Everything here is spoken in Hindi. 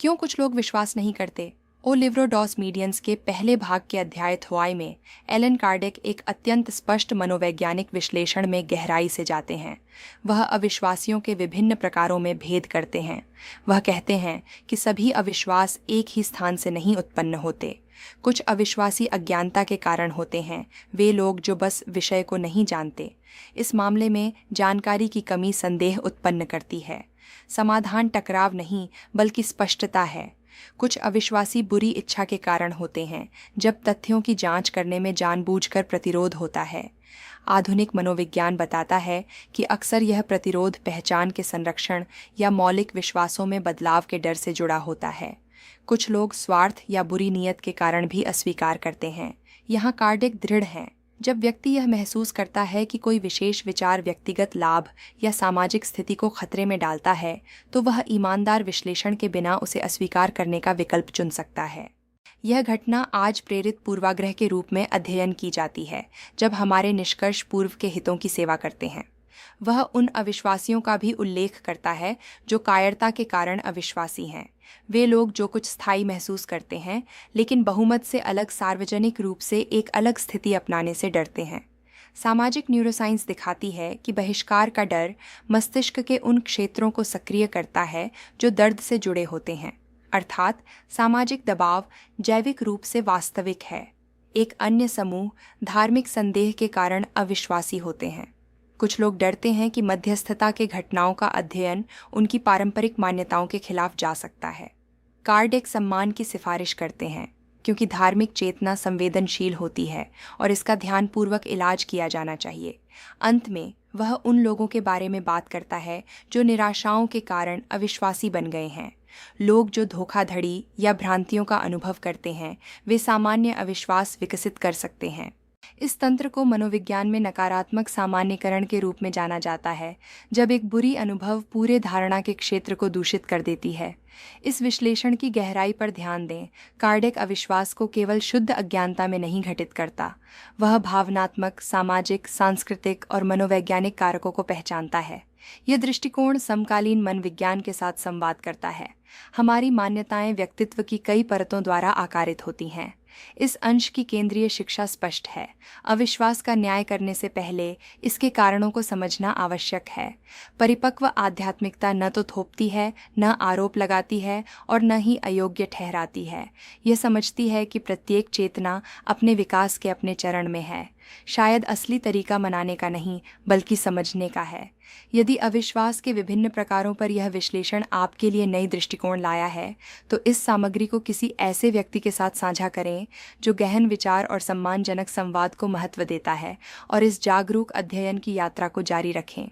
क्यों कुछ लोग विश्वास नहीं करते? ओ लिव्रो डॉस मीडियंस के पहले भाग के अध्याय थ्वाई में एलन कार्डेक एक अत्यंत स्पष्ट मनोवैज्ञानिक विश्लेषण में गहराई से जाते हैं। वह अविश्वासियों के विभिन्न प्रकारों में भेद करते हैं। वह कहते हैं कि सभी अविश्वास एक ही स्थान से नहीं उत्पन्न होते। कुछ अविश्वासी अज्ञानता के कारण होते हैं, वे लोग जो बस विषय को नहीं जानते। इस मामले में जानकारी की कमी संदेह उत्पन्न करती है। समाधान टकराव नहीं बल्कि स्पष्टता है। कुछ अविश्वासी बुरी इच्छा के कारण होते हैं, जब तथ्यों की जांच करने में जानबूझकर प्रतिरोध होता है। आधुनिक मनोविज्ञान बताता है कि अक्सर यह प्रतिरोध पहचान के संरक्षण या मौलिक विश्वासों में बदलाव के डर से जुड़ा होता है। कुछ लोग स्वार्थ या बुरी नीयत के कारण भी अस्वीकार करते हैं। यहाँ कार्डेक दृढ़ हैं। जब व्यक्ति यह महसूस करता है कि कोई विशेष विचार व्यक्तिगत लाभ या सामाजिक स्थिति को खतरे में डालता है, तो वह ईमानदार विश्लेषण के बिना उसे अस्वीकार करने का विकल्प चुन सकता है। यह घटना आज प्रेरित पूर्वाग्रह के रूप में अध्ययन की जाती है, जब हमारे निष्कर्ष पूर्व के हितों की सेवा करते हैं। वह उन अविश्वासियों का भी उल्लेख करता है जो कायरता के कारण अविश्वासी हैं। वे लोग जो कुछ स्थायी महसूस करते हैं, लेकिन बहुमत से अलग सार्वजनिक रूप से एक अलग स्थिति अपनाने से डरते हैं। सामाजिक न्यूरोसाइंस दिखाती है कि बहिष्कार का डर मस्तिष्क के उन क्षेत्रों को सक्रिय करता है जो दर्द से जुड़े होते हैं, अर्थात सामाजिक दबाव जैविक रूप से वास्तविक है। एक अन्य समूह धार्मिक संदेह के कारण अविश्वासी होते हैं। कुछ लोग डरते हैं कि मध्यस्थता के घटनाओं का अध्ययन उनकी पारंपरिक मान्यताओं के खिलाफ जा सकता है। कार्डेक सम्मान की सिफारिश करते हैं, क्योंकि धार्मिक चेतना संवेदनशील होती है और इसका ध्यानपूर्वक इलाज किया जाना चाहिए। अंत में वह उन लोगों के बारे में बात करता है जो निराशाओं के कारण अविश्वासी बन गए हैं। लोग जो धोखाधड़ी या भ्रांतियों का अनुभव करते हैं, वे सामान्य अविश्वास विकसित कर सकते हैं। इस तंत्र को मनोविज्ञान में नकारात्मक सामान्यकरण के रूप में जाना जाता है, जब एक बुरी अनुभव पूरे धारणा के क्षेत्र को दूषित कर देती है। इस विश्लेषण की गहराई पर ध्यान दें। कार्डेक अविश्वास को केवल शुद्ध अज्ञानता में नहीं घटित करता, वह भावनात्मक, सामाजिक, सांस्कृतिक और मनोवैज्ञानिक कारकों को पहचानता है। यह दृष्टिकोण समकालीन मनोविज्ञान के साथ संवाद करता है। हमारी मान्यताएं व्यक्तित्व की कई परतों द्वारा आकारित होती हैं। इस अंश की केंद्रीय शिक्षा स्पष्ट है। अविश्वास का न्याय करने से पहले इसके कारणों को समझना आवश्यक है। परिपक्व आध्यात्मिकता न तो थोपती है, न आरोप लगाती है और न ही अयोग्य ठहराती है। यह समझती है कि प्रत्येक चेतना अपने विकास के अपने चरण में है। शायद असली तरीका मनाने का नहीं, बल्कि समझने का है। यदि अविश्वास के विभिन्न प्रकारों पर यह विश्लेषण आपके लिए नई दृष्टिकोण लाया है, तो इस सामग्री को किसी ऐसे व्यक्ति के साथ साझा करें जो गहन विचार और सम्मानजनक संवाद को महत्व देता है, और इस जागरूक अध्ययन की यात्रा को जारी रखें।